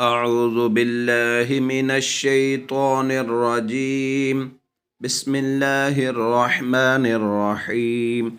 أعوذ بالله من الشيطان الرجيم بسم الله الرحمن الرحيم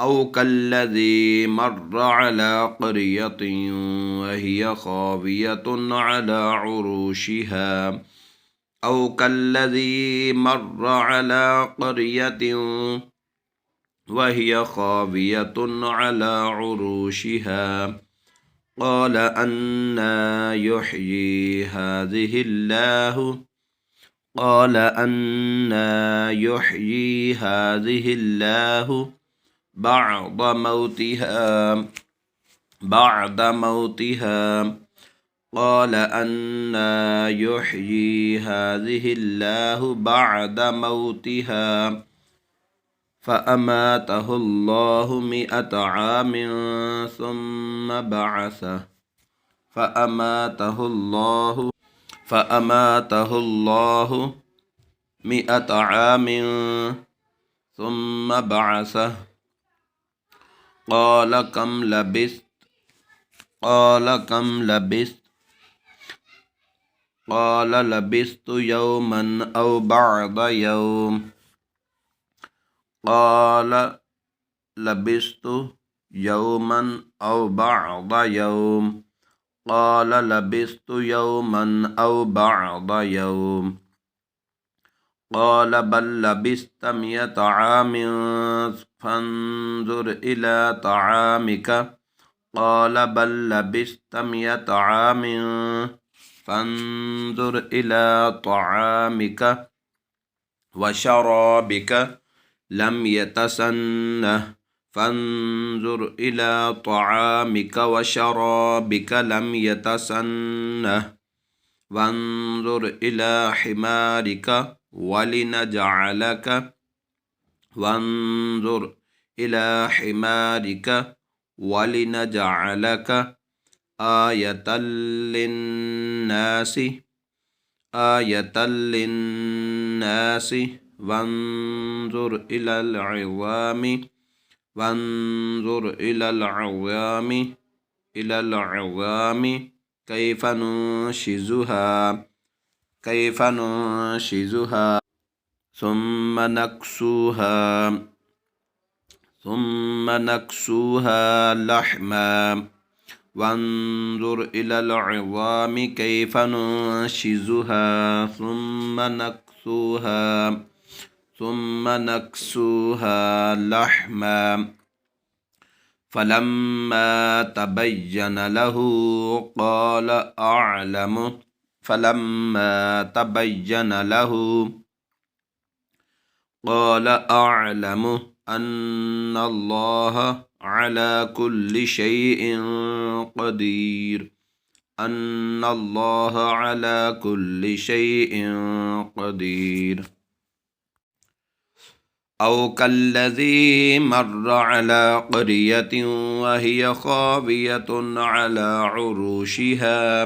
أو كالذي مر على قرية وهي خاوية على عروشها أو كالذي مر على قرية وهي خاوية على عروشها قال أنى يحيي هذه الله بعد موتها قال أنى يحيي هذه الله بعد موتها فأماته الله 100 عام ثم بعثه فأماته الله 100 عام ثم بعثه قال كم لبثت قال لبثت يوما أو بعض يوم قال لبثت يوما أو بعض يوم قال لبثت يوما أو بعض يوم قال بل لبثت 100 عام فانظر إلى طعامك قال بل لبثت 100 عام فانظر إلى طعامك وشرابك لم يتسنه فانظر إلى طعامك وشرابك لم يتسنه وانظر إلى حمارك ولنجعلك آية للناس وانظر إلى العظام كيف ننشزها ثم نكسوها لحما وانظر إلى العظام كيف ننشزها ثم نكسوها لحما فلما تبين له قال أعلم أن الله على كل شيء قدير أو كالذي مر على قرية وهي خاوية على عروشها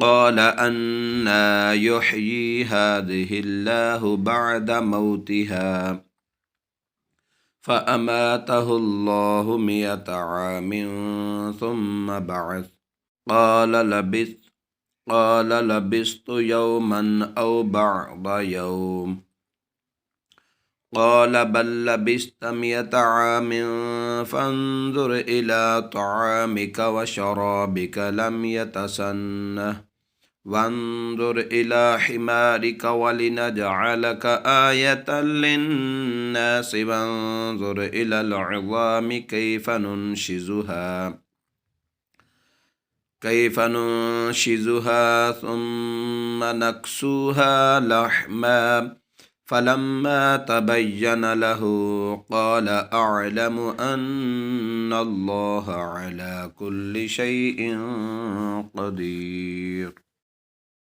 قال أنى يحيي هذه الله بعد موتها فأماته الله 100 عام ثم بعث قال لبثت يوما أو بعض يوم قال بل لبثت 100 عام فانظر إلى طعامك وشرابك لم يتسنه وانظر إلى حمارك ولنجعلك آية للناس وانظر إلى العظام كيف ننشزها ثم نكسوها لحما فلما تبين له قال أعلم أن الله على كل شيء قدير.